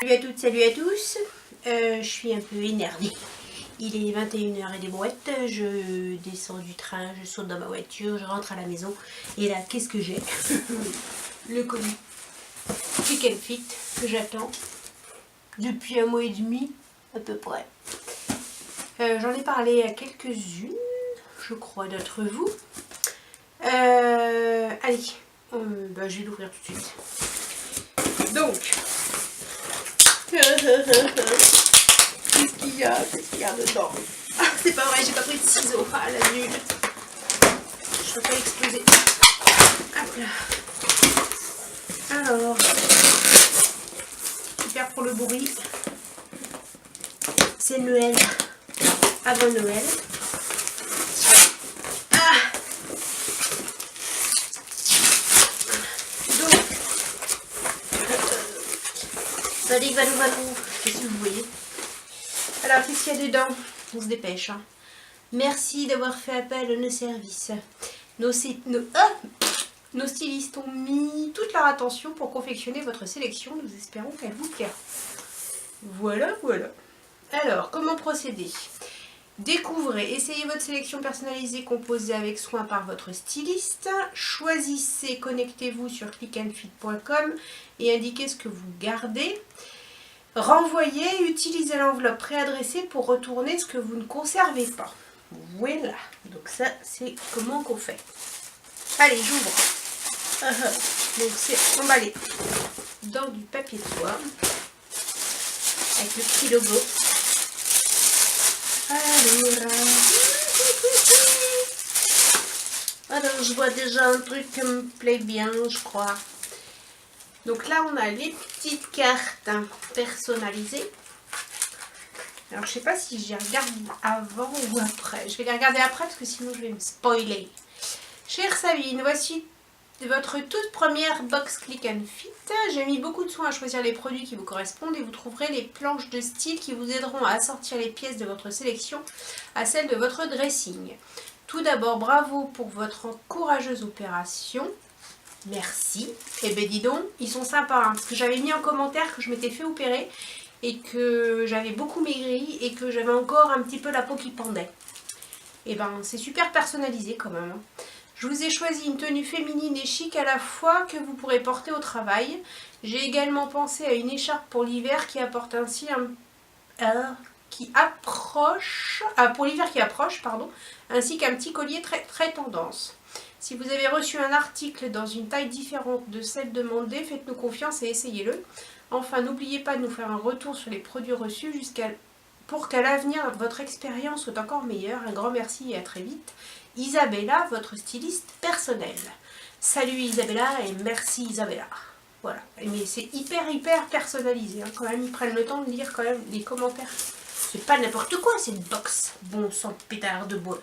Salut à toutes, salut à tous. Je suis un peu énervée. Il est 21h et des brouettes. Je descends du train, je saute dans ma voiture, je rentre à la maison. Et là, qu'est-ce que j'ai? Le colis Click and Fit que j'attends depuis 1 mois et demi à peu près. J'en ai parlé à quelques-unes, je crois, d'entre vous. Allez, je vais l'ouvrir tout de suite. Donc, qu'est-ce qu'il y a dedans? Ah, c'est pas vrai, j'ai pas pris de ciseaux. Ah, la nulle. Je peux pas exploser. Hop là. Alors, super pour le bruit. C'est Noël. Avant Noël. Ah. Donc, qu'est-ce que vous voyez? Alors, qu'est-ce qu'il y a dedans? On se dépêche. Hein. Merci d'avoir fait appel à nos services. Nos stylistes ont mis toute leur attention pour confectionner votre sélection. Nous espérons qu'elle vous plaira. Voilà, voilà. Alors, comment procéder? Découvrez, essayez votre sélection personnalisée composée avec soin par votre styliste. Choisissez, connectez-vous sur clickandfit.com et indiquez ce que vous gardez. Renvoyez, utilisez l'enveloppe préadressée pour retourner ce que vous ne conservez pas. Voilà, donc ça c'est comment qu'on fait. Allez, j'ouvre. Donc c'est emballé dans du papier de soie avec le petit logo. Alors je vois déjà un truc qui me plaît bien, je crois. Donc là on a les petites cartes personnalisées. Alors je sais pas si j'y regarde avant ou après. Je vais les regarder après parce que sinon je vais me spoiler. Chère Sabine, voici votre toute première box Click and Fit. J'ai mis beaucoup de soin à choisir les produits qui vous correspondent et vous trouverez les planches de style qui vous aideront à assortir les pièces de votre sélection à celles de votre dressing. Tout d'abord, bravo pour votre courageuse opération. Merci. Et ben dis donc, ils sont sympas hein, parce que j'avais mis en commentaire que je m'étais fait opérer et que j'avais beaucoup maigri et que j'avais encore un petit peu la peau qui pendait. Et ben c'est super personnalisé quand même. Hein. Je vous ai choisi une tenue féminine et chic à la fois que vous pourrez porter au travail. J'ai également pensé à une écharpe pour l'hiver qui apporte ainsi pour l'hiver qui approche, pardon, ainsi qu'un petit collier très tendance. Si vous avez reçu un article dans une taille différente de celle demandée, faites-nous confiance et essayez-le. Enfin, n'oubliez pas de nous faire un retour sur les produits reçus pour qu'à l'avenir, votre expérience soit encore meilleure. Un grand merci et à très vite. Isabella, votre styliste personnelle. Salut Isabella et merci Isabella. Voilà, mais c'est hyper personnalisé. Hein. Quand même, ils prennent le temps de lire quand même les commentaires. C'est pas n'importe quoi cette box. Bon sang pétard de bois.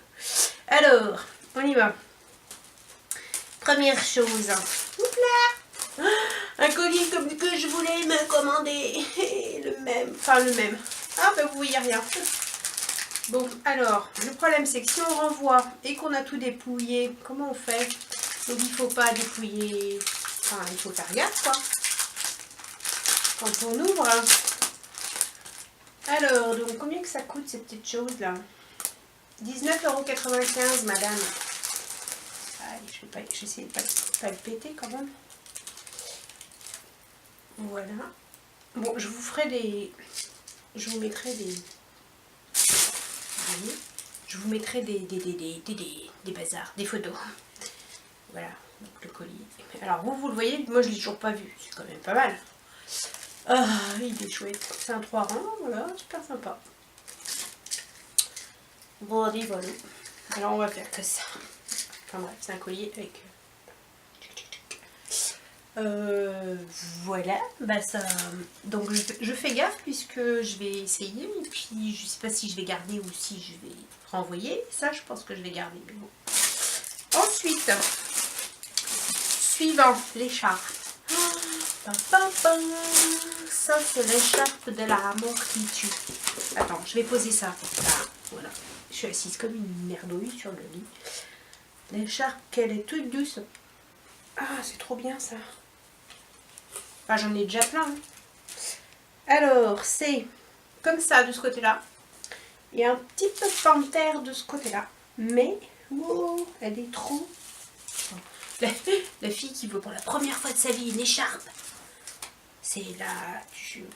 Alors, on y va. Première chose. Oups là, un colis comme que je voulais me commander. Le même. Ah ben vous voyez rien. Bon, alors, le problème c'est que si on renvoie et qu'on a tout dépouillé, comment on fait? Donc il ne faut pas dépouiller, enfin il faut faire gaffe quoi, quand on ouvre. Alors, donc combien que ça coûte ces petites choses là? 19,95 € madame. Allez, je vais essayer de pas le péter quand même. Voilà. Bon, je vous mettrai des bazars, des photos. Voilà, donc le colis. Alors vous le voyez, moi je l'ai toujours pas vu, c'est quand même pas mal. Ah, il est chouette. C'est un 3 rangs, voilà, super sympa. Bon, allez, voilà. Alors on va faire que ça. Enfin bref, c'est un collier avec... voilà, bah ça. Donc je fais gaffe puisque je vais essayer et puis je sais pas si je vais garder ou si je vais renvoyer. Ça, je pense que je vais garder. Mais bon. Ensuite, suivant l'écharpe. Ça c'est l'écharpe de l'amour qui tue. Attends, je vais poser ça. Là, voilà. Je suis assise comme une merdouille sur le lit. L'écharpe qu'elle est toute douce. Ah, c'est trop bien ça. Enfin, j'en ai déjà plein. Hein. Alors, c'est comme ça de ce côté-là. Et un petit peu de panthère de ce côté-là. Mais, wow, elle est trop... La fille qui veut pour la première fois de sa vie une écharpe. C'est la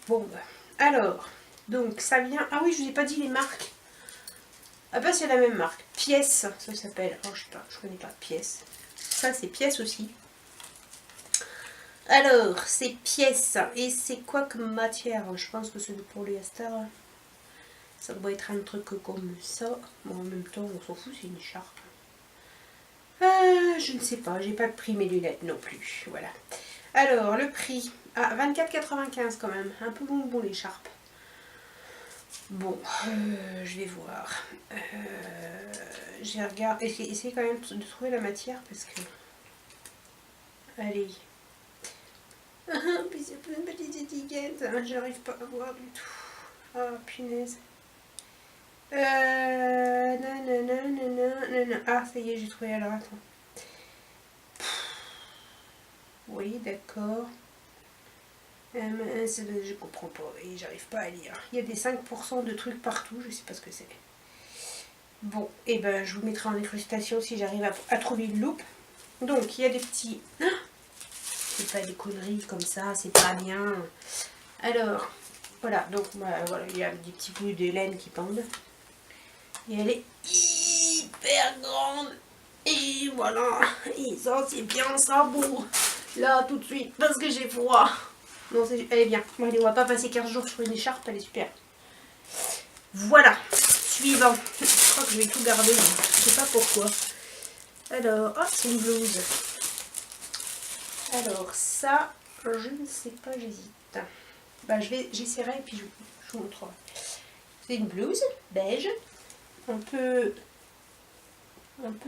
bombe. Alors, donc ça vient... Ah oui, je vous ai pas dit les marques. Ah bah c'est la même marque. Pièce, ça s'appelle. Oh, je sais pas, je connais pas. Pièce. Ça c'est Pièce aussi. Alors, c'est Pièce. Et c'est quoi comme matière? Je pense que c'est du polyester. Ça doit être un truc comme ça. Bon, en même temps, on s'en fout, c'est une écharpe. Je ne sais pas, j'ai pas pris mes lunettes non plus. Voilà. Alors, le prix. Ah, 24,95 quand même. Un peu bonbon l'écharpe. Bon, je vais voir. J'ai regardé. Essayé quand même de trouver la matière parce que. Allez. Puis c'est plein de petites étiquettes. J'arrive pas à voir du tout. Ah, punaise. Nanana. Ah, ça y est, j'ai trouvé. Alors, attends. Oui, d'accord. Je comprends pas et j'arrive pas à lire. Il y a des 5% de trucs partout, je sais pas ce que c'est. Bon, et ben je vous mettrai en incrustation si j'arrive à trouver une loupe. Donc il y a des petits... C'est pas des conneries comme ça, c'est pas bien. Alors, voilà, donc voilà, il y a des petits bouts de laine qui pendent. Et elle est hyper grande. Et voilà, et ça c'est bien ça, bon. Là tout de suite, parce que j'ai froid. Non, elle est bien. Bon, allez, on va pas passer 15 jours sur une écharpe, elle est super. Voilà. Suivant. Je crois que je vais tout garder. Je sais pas pourquoi. Alors, oh, c'est une blouse. Alors, ça, je ne sais pas, j'hésite. Bah, j'essaierai et puis je vous montrerai. C'est une blouse beige, un peu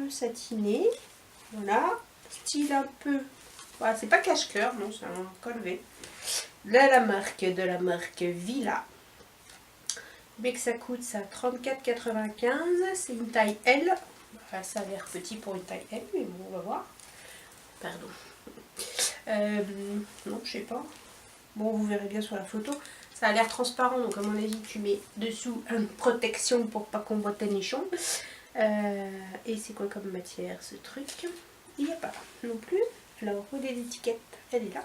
satinée. Voilà. Style un peu... Voilà, c'est pas cache-cœur, non, c'est un col V. Là, la marque Villa. Mais que ça coûte ça 34,95. C'est une taille L. Enfin, ça a l'air petit pour une taille L, mais bon, on va voir. Pardon. Non, je sais pas. Bon, vous verrez bien sur la photo. Ça a l'air transparent, donc à mon avis, tu mets dessous une protection pour pas qu'on voit tes nichons. Et c'est quoi comme matière ce truc? Il n'y a pas non plus. Alors, où est l'étiquette? Elle est là.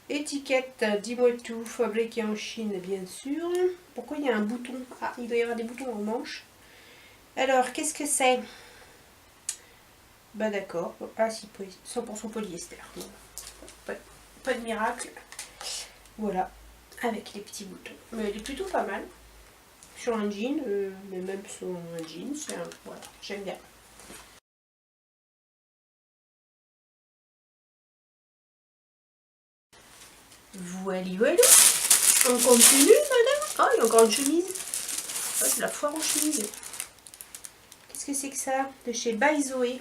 Étiquette, dis-moi tout, fabriqué en Chine, bien sûr. Pourquoi il y a un bouton? Ah, il doit y avoir des boutons en manche. Alors, qu'est-ce que c'est? Bah d'accord. Ah si, 100% polyester. Bon, pas de miracle. Voilà, avec les petits boutons. Mais elle est plutôt pas mal. Sur un jean, mais même sur un jean, c'est un... Voilà, j'aime bien. Voilà. On continue, madame. Oh, il y a encore une chemise. Oh, c'est la foire aux chemises. Qu'est-ce que c'est que ça? De chez By Zoé.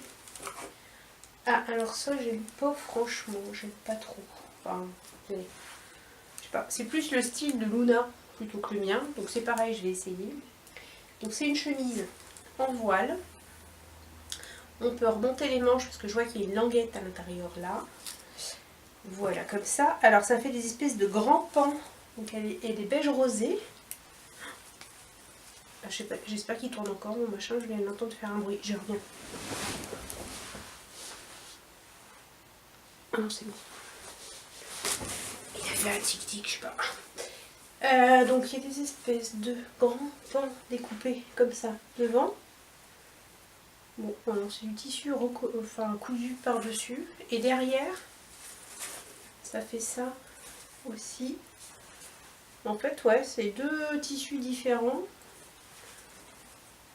Ah, alors ça, j'aime pas franchement. J'aime pas trop. Enfin, je sais pas. C'est plus le style de Luna plutôt que le mien. Donc c'est pareil, je vais essayer. Donc c'est une chemise en voile. On peut remonter les manches parce que je vois qu'il y a une languette à l'intérieur là. Voilà, comme ça. Alors ça fait des espèces de grands pans. Donc elle est beige rosé. Ah, je sais pas, j'espère qu'il tourne encore mon machin. Je viens d'entendre faire un bruit. Je reviens. Ah non, c'est bon. Il a fait un tic-tic, je sais pas. Donc il y a des espèces de grands pans découpés comme ça devant. Bon, c'est du tissu cousu par-dessus. Et derrière, ça fait ça aussi. En fait, ouais, c'est deux tissus différents.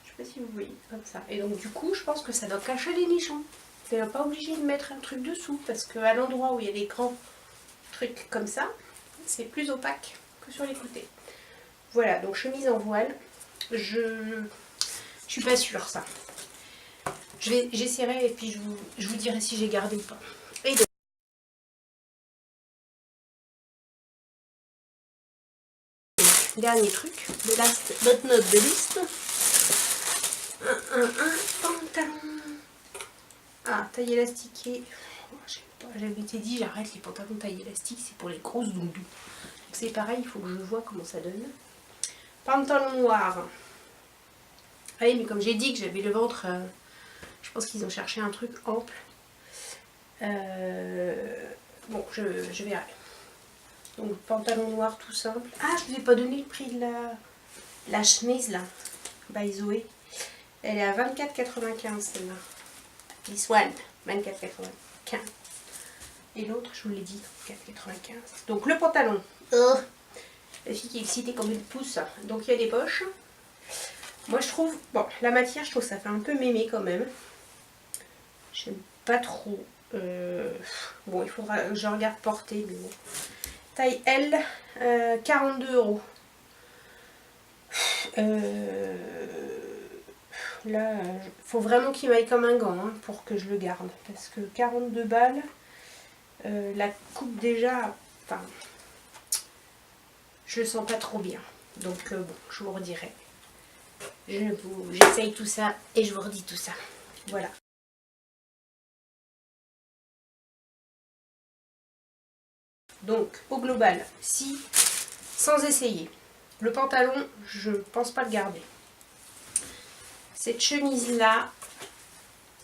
Je sais pas si vous voyez, comme ça. Et donc, du coup, je pense que ça doit cacher les nichons. Tu n'es pas obligé de mettre un truc dessous, parce qu'à l'endroit où il y a des grands trucs comme ça, c'est plus opaque que sur les côtés. Voilà, donc chemise en voile. Je suis pas sûre, ça. J'essaierai et puis je vous dirai si j'ai gardé ou pas. Et donc, dernier truc, the last but not the least. Un pantalon. Ah, taille élastiquée. Je sais pas, j'avais été dit, j'arrête les pantalons taille élastique, c'est pour les grosses doudous. c'est pareil, il faut que je vois comment ça donne. Pantalon noir. Ah oui, mais comme j'ai dit que j'avais le ventre, je pense qu'ils ont cherché un truc ample. Bon, je verrai. Donc pantalon noir tout simple. Ah, je ne vous ai pas donné le prix de la chemise là, by Zoé. Elle est à 24,95 celle-là. This one, 24,95. Et l'autre, je vous l'ai dit, 4,95. Donc le pantalon. La fille qui est excitée comme une pousse. Donc il y a des poches. Moi je trouve, bon, la matière, je trouve que ça fait un peu mémé quand même. J'aime pas trop. Bon, il faudra que je regarde porter, mais bon. Taille L, 42 €. Là, faut vraiment qu'il m'aille comme un gant hein, pour que je le garde. Parce que 42 balles, la coupe déjà, enfin, je le sens pas trop bien. Donc bon, je vous redirai. J'essaye tout ça et je vous redis tout ça. Voilà. Donc, au global, si, sans essayer, le pantalon, je pense pas le garder. Cette chemise-là,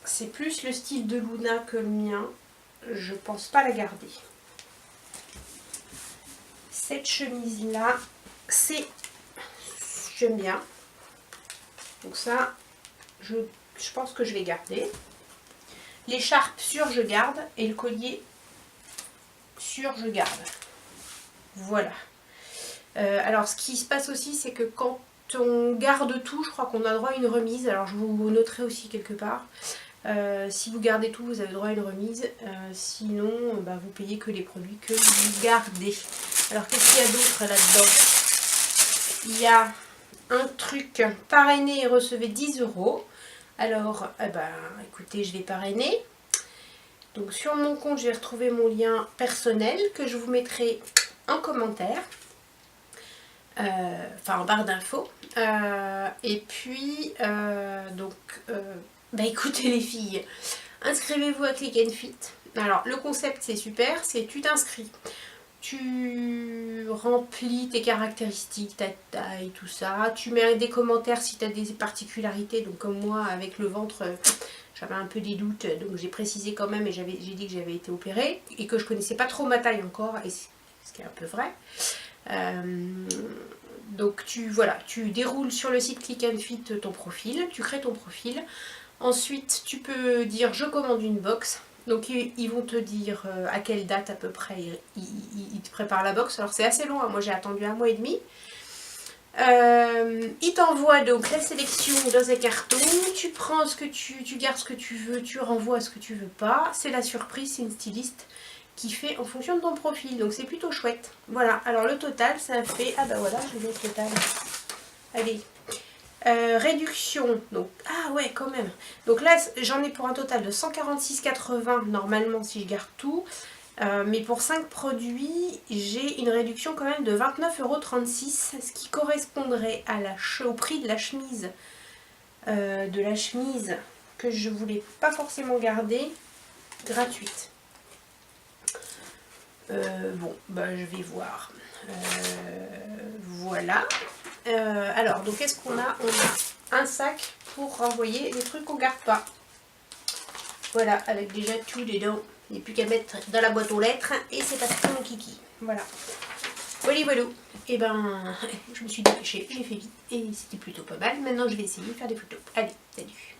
c'est plus le style de Luna que le mien. Je pense pas la garder. Cette chemise-là, c'est... J'aime bien. Donc ça, je pense que je vais garder. L'écharpe sur, je garde. Et le collier sur, je garde. Voilà. Alors, ce qui se passe aussi, c'est que quand on garde tout, je crois qu'on a droit à une remise. Alors, je vous noterai aussi quelque part. Si vous gardez tout, vous avez droit à une remise. Sinon, bah, vous payez que les produits que vous gardez. Alors, qu'est-ce qu'il y a d'autre là-dedans? Il y a un truc parrainé et recevez 10 €. Alors, écoutez, je vais parrainer. Donc, sur mon compte, je vais retrouver mon lien personnel que je vous mettrai en commentaire. Enfin, en barre d'infos. Et puis, écoutez les filles, inscrivez-vous à Click and Fit. Alors, le concept, c'est super, c'est tu t'inscris. Tu remplis tes caractéristiques, ta taille, tout ça. Tu mets des commentaires si tu as des particularités. Donc comme moi, avec le ventre, j'avais un peu des doutes. Donc j'ai précisé quand même et j'ai dit que j'avais été opérée. Et que je connaissais pas trop ma taille encore. Et ce qui est un peu vrai. Donc tu déroules sur le site Click and Fit ton profil. Tu crées ton profil. Ensuite, tu peux dire je commande une box. Donc ils vont te dire à quelle date à peu près ils te préparent la box. Alors c'est assez long, hein. Moi j'ai attendu 1 mois et demi. Ils t'envoient donc la sélection dans un carton. Tu prends ce que tu gardes ce que tu veux, tu renvoies ce que tu veux pas. C'est la surprise, c'est une styliste qui fait en fonction de ton profil. Donc c'est plutôt chouette. Voilà, alors le total ça fait... Ah bah voilà, j'ai le total. Allez. Réduction, donc ah ouais quand même, donc là j'en ai pour un total de 146,80 normalement si je garde tout, mais pour 5 produits j'ai une réduction quand même de 29,36 €, ce qui correspondrait à au prix de la chemise que je voulais pas forcément garder gratuite. Bon bah je vais voir. Voilà. Alors, donc qu'est-ce qu'on a? On a un sac pour renvoyer les trucs qu'on garde pas. Voilà, avec déjà tout dedans. Il n'y a plus qu'à mettre dans la boîte aux lettres et c'est parti mon kiki. Voilà. Voilà, voilà. Et ben, je me suis dépêchée, j'ai fait vite et c'était plutôt pas mal. Maintenant, je vais essayer de faire des photos. Allez, salut!